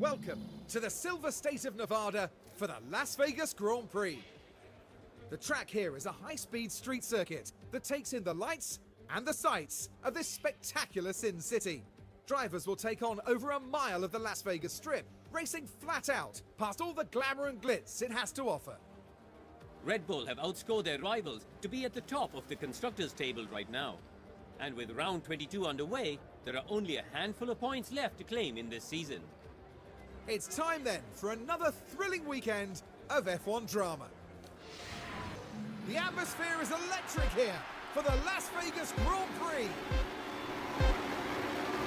Welcome to the Silver State of Nevada for the Las Vegas Grand Prix. The track here is a high-speed street circuit that takes in the lights and the sights of this spectacular Sin City. Drivers will take on over a mile of the Las Vegas Strip, racing flat out past all the glamour and glitz it has to offer. Red Bull have outscored their rivals to be at the top of the constructors' table right now. And with round 22 underway, there are only a handful of points left to claim in this season. It's time then for another thrilling weekend of F1 drama. The atmosphere is electric here for the Las Vegas Grand Prix.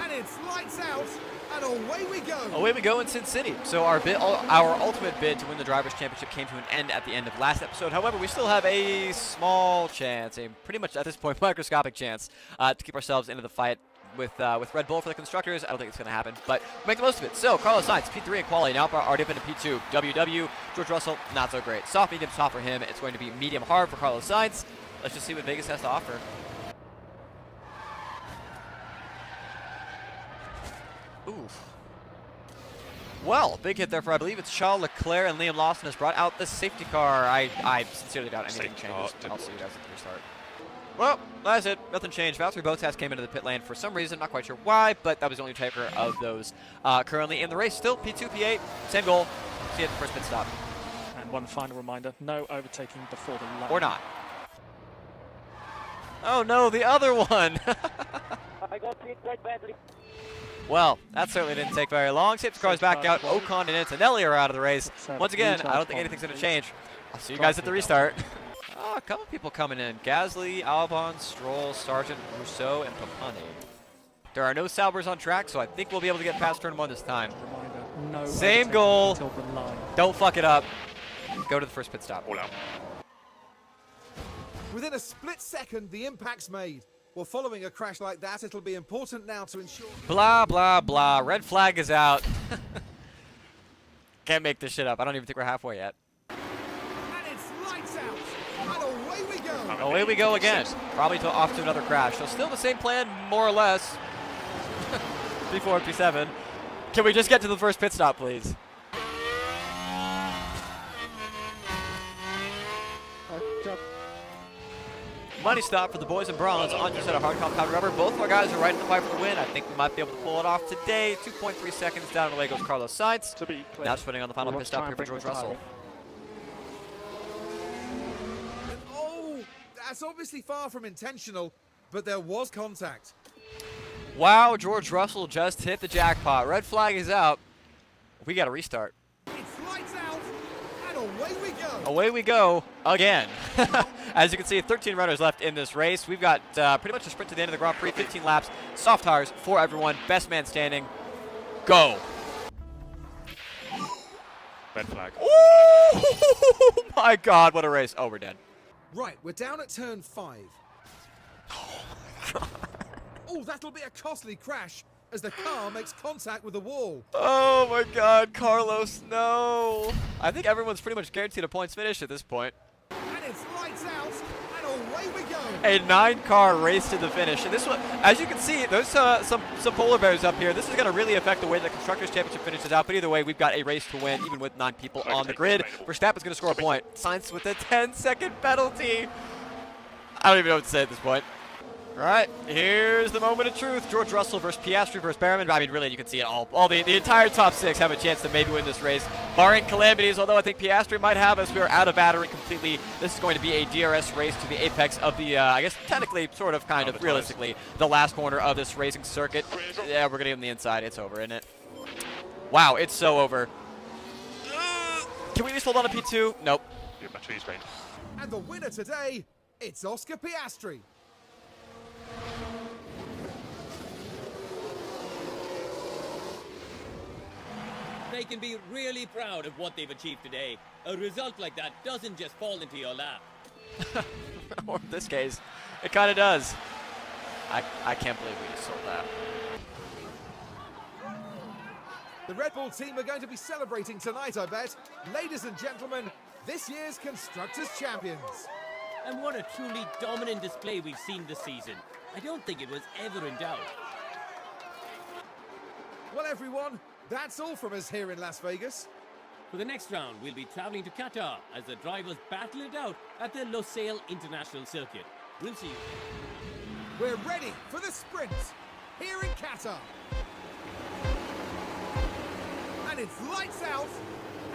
And it's lights out, and away we go. Away we go in Sin City. So our ultimate bid to win the Drivers' Championship came to an end at the end of last episode. However, we still have a small chance, a pretty much at this point microscopic chance, to keep ourselves into the fight with Red Bull for the constructors. I don't think it's going to happen, but we'll make the most of it. So Carlos Sainz, P3 in quality, now already up into P2. WW, George Russell, not so great. Soft, medium, soft for him. It's going to be medium hard for Carlos Sainz. Let's just see what Vegas has to offer. Oof. Well, big hit there for, I believe it's Charles Leclerc, and Liam Lawson has brought out the safety car. I sincerely doubt anything changes. I'll see you guys at the restart. Well, that's it. Nothing changed. Valtteri Bottas came into the pit lane for some reason. Not quite sure why, but that was the only taker of those currently in the race. Still P2, P8, same goal. See you at the first pit stop. And one final reminder, no overtaking before the line. Or not. Oh no, the other one! I got hit quite badly. Well, that certainly didn't take very long. Safety car is back out. Ocon and Antonelli are out of the race. Once again, I don't think anything's going to change. I'll see you guys at the restart. Oh, a couple people coming in. Gasly, Albon, Stroll, Sargent, Rousseau, and Papani. There are no Saubers on track, so I think we'll be able to get past turn 1 this time. Reminder, no Same overtaking goal. until the line. Don't fuck it up. Go to the first pit stop. All out. Within a split second, the impact's made. Well, following a crash like that, it'll be important now to ensure... Blah, blah, blah. Red flag is out. Can't make this shit up. I don't even think we're halfway yet. And it's lights out, and away we go. Away we go again. Probably off to another crash. So still the same plan, more or less. P4, P7. Can we just get to the first pit stop, please? Money stop for the boys in bronze on just at a hard compound rubber. Both of our guys are right in the fight for the win. I think we might be able to pull it off today. 2.3 seconds down, and away goes Carlos Sainz. To be clear, Now just putting on the final pit stop here for George Russell. And oh, that's obviously far from intentional, but there was contact. Wow, George Russell just hit the jackpot. Red flag is out. We got to restart. It's lights out, and away we go. Away we go again. As you can see, 13 runners left in this race. We've got pretty much a sprint to the end of the Grand Prix, 15 laps, soft tires for everyone, best man standing. Go. Red flag. Oh my God, what a race. Oh, we're dead. Right, we're down at turn 5. Oh, that'll be a costly crash as the car makes contact with the wall. Oh my God, Carlos, no. I think everyone's pretty much guaranteed a points finish at this point. And it's lights out, and away we go. A 9-car race to the finish. And this one, as you can see, there's some polar bears up here. This is going to really affect the way the Constructors' Championship finishes out. But either way, we've got a race to win, even with 9 people on the grid. Verstappen's going to score a point. Sainz with a 10-second penalty. I don't even know what to say at this point. All right, here's the moment of truth. George Russell versus Piastri versus Behrman. I mean, really, you can see it all. The entire top 6 have a chance to maybe win this race, barring calamities, although I think Piastri might have us. We are out of battery completely. This is going to be a DRS race to the apex of the, I guess, technically, sort of, kind of, realistically, the last corner of this racing circuit. Yeah, we're going to get on the inside. It's over, isn't it? Wow, it's so over. Can we at least hold on to P2? Nope. Your battery's drained. And the winner today, it's Oscar Piastri. They can be really proud of what they've achieved today. A result like that doesn't just fall into your lap. Or in this case, it kind of does. I can't believe we just sold that. The Red Bull team are going to be celebrating tonight, I bet. Ladies and gentlemen, this year's Constructors' Champions. And what a truly dominant display we've seen this season. I don't think it was ever in doubt. Well, everyone, That's all from us here in Las Vegas. For the next round, we'll be traveling to Qatar as the drivers battle it out at the Losail International Circuit. We'll see you. We're ready for the sprint here in Qatar. And it's lights out,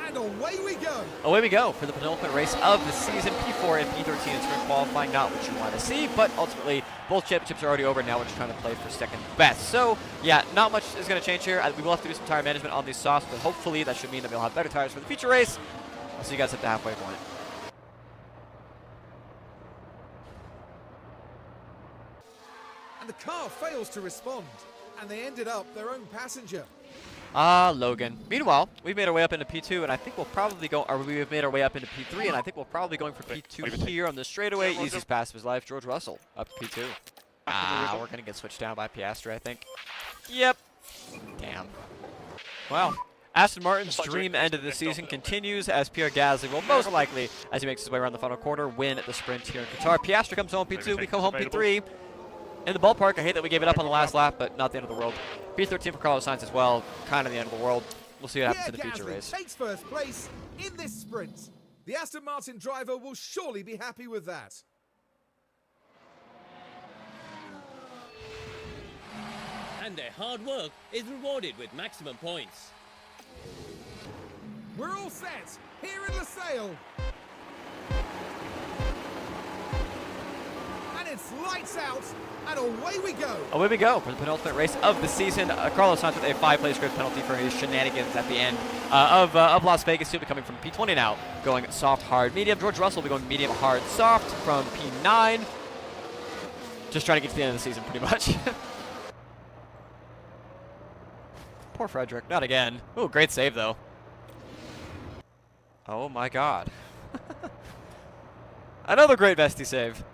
and away we go. Away we go for the penultimate race of the season. P4 and P13 in sprint qualifying, not what you want to see, but ultimately both championships are already over. Now we're just trying to play for second best. So yeah, not much is going to change here. We will have to do some tire management on these softs, but hopefully that should mean that we'll have better tires for the future race. I'll see you guys at the halfway point. And the car fails to respond, and they ended up their own passenger. Logan. Meanwhile, we've made our way up into P2, and I think we'll probably go, or we've made our way up into P3, and I think we'll probably going for P2 here on the straightaway. Easiest pass of his life, George Russell, up to P2. We're going to get switched down by Piastri, I think. Yep. Damn. Well, Aston Martin's dream end of the season continues as Pierre Gasly will most likely, as he makes his way around the final quarter, win the sprint here in Qatar. Piastri comes home P2, we come home P3. In the ballpark, I hate that we gave it up on the last lap, but not the end of the world. P13 for Carlos Sainz as well, kind of the end of the world. We'll see what happens in the future Gasly race. takes first place in this sprint. The Aston Martin driver will surely be happy with that. And their hard work is rewarded with maximum points. We're all set here in Losail. And it's lights out, and away we go. Away we go for the penultimate race of the season. Carlos Sainz with a 5-place grid penalty for his shenanigans at the end of Las Vegas. He'll be coming from P20 now, going soft, hard, medium. George Russell will be going medium, hard, soft from P9. Just trying to get to the end of the season, pretty much. Poor Frederick, not again. Ooh, great save, though. Oh, my God. Another great Vesti save.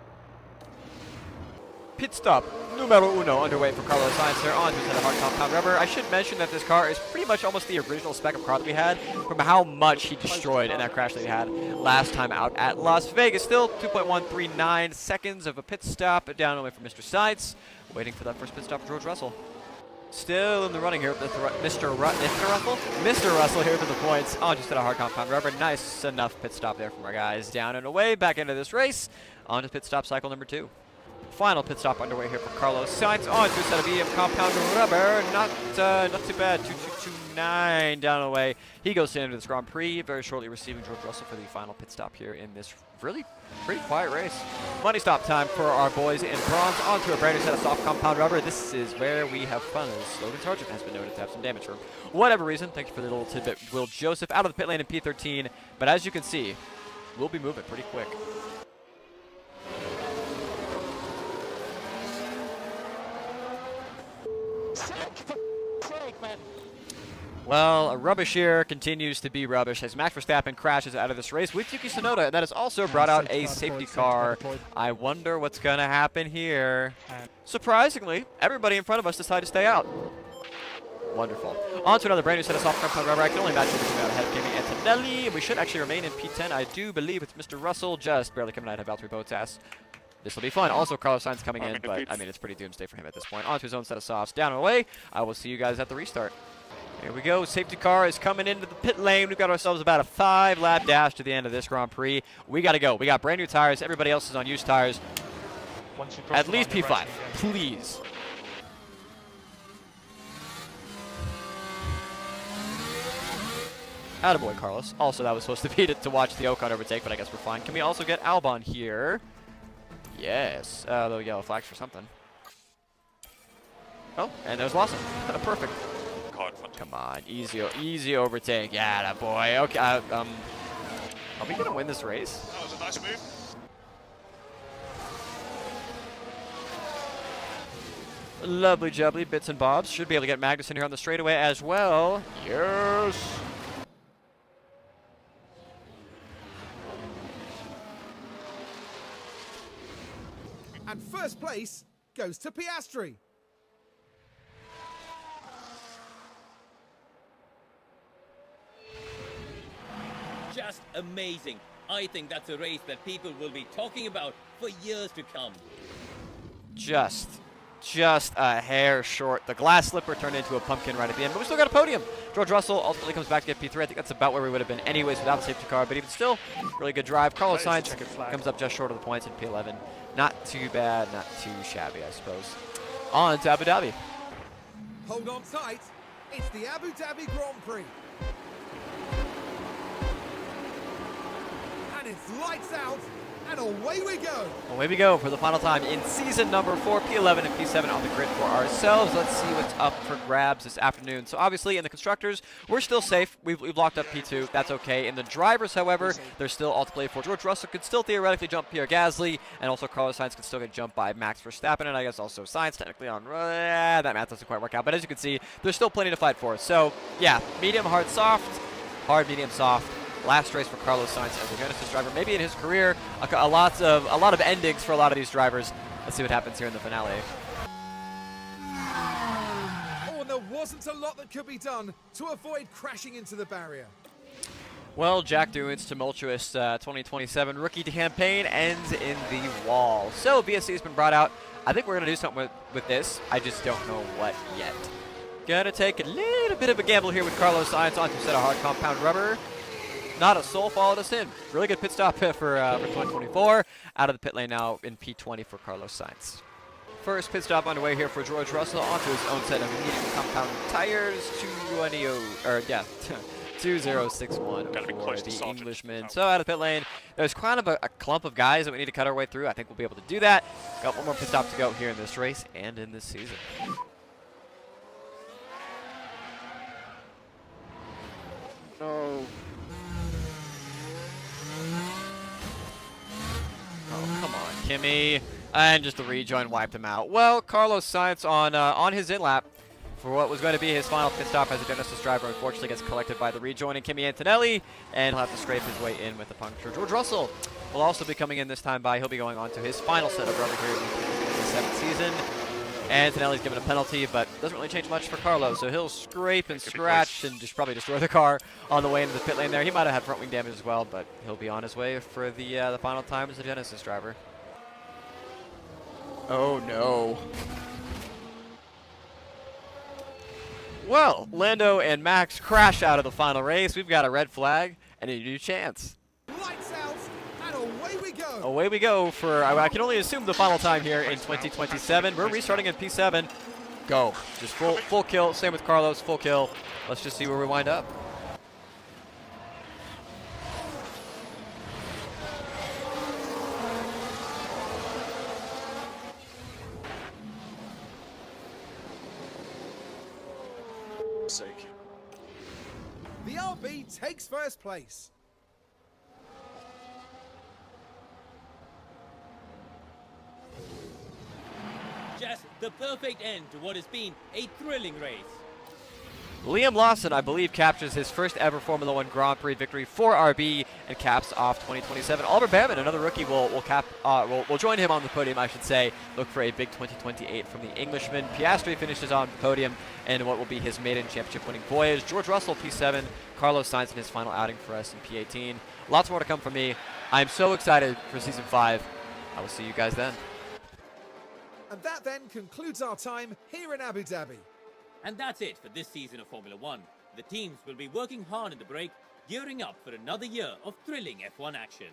Pit stop numero uno underway for Carlos Sainz there on to set a hard compound rubber. I should mention that this car is pretty much almost the original spec of car that we had from how much he destroyed in that crash that he had last time out at Las Vegas. Still 2.139 seconds of a pit stop down away from Mr. Sainz. Waiting for that first pit stop for George Russell. Still in the running here with Mr. Russell here for the points. On just at a hard compound rubber. Nice enough pit stop there from our guys. Down and away, back into this race. On to pit stop cycle number 2. Final pit stop underway here for Carlos Sainz. On to a set of EM compound rubber. Not too bad. 2.229 down and away. He goes into this Grand Prix, very shortly receiving George Russell for the final pit stop here in this really pretty quiet race. Money stop time for our boys in bronze. Onto a brand new set of soft compound rubber. This is where we have fun, as Logan Sargent has been noted to have some damage for whatever reason. Thank you for the little tidbit, Will Joseph, out of the pit lane in P13. But as you can see, we'll be moving pretty quick. Well, rubbish here continues to be rubbish as Max Verstappen crashes out of this race with Yuki Tsunoda, and that has also brought out a safety car. I wonder what's going to happen here. Surprisingly, everybody in front of us decided to stay out. Wonderful. On to another brand new set of soft compound rubber. I can only imagine what's out ahead of Kimi Antonelli. We should actually remain in P10. I do believe it's Mr. Russell just barely coming out of Valtteri Bottas. This will be fun. Also, Carlos Sainz coming in, but I mean, it's pretty doomsday for him at this point. On to his own set of softs. Down and away. I will see you guys at the restart. Here we go. Safety car is coming into the pit lane. We've got ourselves about a 5-lap dash to the end of this Grand Prix. We got to go. We got brand new tires. Everybody else is on used tires. At least P5, please. Attaboy, Carlos. Also, that was supposed to be to watch the Ocon overtake, but I guess we're fine. Can we also get Albon here? Yes. Little yellow flags for something. Oh, and there's Lawson. Perfect. Come on, easy overtake. Yeah, that boy. Okay, are we gonna win this race? That was a nice move. Lovely jubbly bits and bobs. Should be able to get Magnussen here on the straightaway as well. Yes. And first place goes to Piastri. Just amazing. I think that's a race that people will be talking about for years to come. Just a hair short. The glass slipper turned into a pumpkin right at the end, but we still got a podium. George Russell ultimately comes back to get P3. I think that's about where we would have been anyways without the safety car, but even still, really good drive. Carlos That is Sainz a checkered flag. comes up just short of the points in P11. Not too bad, not too shabby, I suppose. On to Abu Dhabi. Hold on tight. It's the Abu Dhabi Grand Prix. And it's lights out, and away we go. Away we go for the final time in season number 4, P11 and P7 on the grid for ourselves. Let's see what's up for grabs this afternoon. So obviously in the constructors, we're still safe. We've locked up P2. That's okay. In the drivers, however, there's still all to play for. George Russell could still theoretically jump Pierre Gasly, and also Carlos Sainz could still get jumped by Max Verstappen, and I guess also Sainz technically on. That math doesn't quite work out. But as you can see, there's still plenty to fight for. So yeah, medium, hard, soft. Hard, medium, soft. Last race for Carlos Sainz as a Genesis driver. Maybe in his career, a lot of endings for a lot of these drivers. Let's see what happens here in the finale. Oh, and there wasn't a lot that could be done to avoid crashing into the barrier. Well, Jack Doohan's tumultuous 2027 rookie campaign ends in the wall. So VSC has been brought out. I think we're going to do something with this. I just don't know what yet. Gonna take a little bit of a gamble here with Carlos Sainz onto a set of hard compound rubber. Not a soul followed us in. Really good pit stop for 2024. Out of the pit lane now in P20 for Carlos Sainz. First pit stop underway here for George Russell onto his own set of medium compound tires. 2061 Gotta be for close to the Sargent. Englishman. Oh. So out of the pit lane, there's kind of a clump of guys that we need to cut our way through. I think we'll be able to do that. Got one more pit stop to go here in this race and in this season. No. Oh, come on, Kimi. And just the rejoin wiped him out. Well, Carlos Sainz on his in-lap for what was going to be his final pit stop as a Genesis driver unfortunately gets collected by the rejoining Kimi Antonelli, and he'll have to scrape his way in with the puncture. George Russell will also be coming in this time by. He'll be going on to his final set of rubber here in the 7th season. Antonelli's given a penalty, but doesn't really change much for Carlos, so he'll scrape and scratch and just probably destroy the car on the way into the pit lane there. He might have had front wing damage as well, but he'll be on his way for the final time as a Genesis driver. Oh no. Well, Lando and Max crash out of the final race. We've got a red flag and a new chance. Lights out, and away we go. Away we go for, I can only assume, the final time here in 2027. We're restarting at P7. Go. Just full kill. Same with Carlos, full kill. Let's just see where we wind up. Sake. The RB takes first place. Just the perfect end to what has been a thrilling race. Liam Lawson, I believe, captures his first ever Formula One Grand Prix victory for RB and caps off 2027. Oliver Behrman, another rookie, will join him on the podium, I should say. Look for a big 2028 from the Englishman. Piastri finishes on the podium in what will be his maiden championship-winning voyage. George Russell, P7. Carlos Sainz in his final outing for us in P18. Lots more to come from me. I'm so excited for Season 5. I will see you guys then. And that then concludes our time here in Abu Dhabi. And that's it for this season of Formula One. The teams will be working hard in the break, gearing up for another year of thrilling F1 action.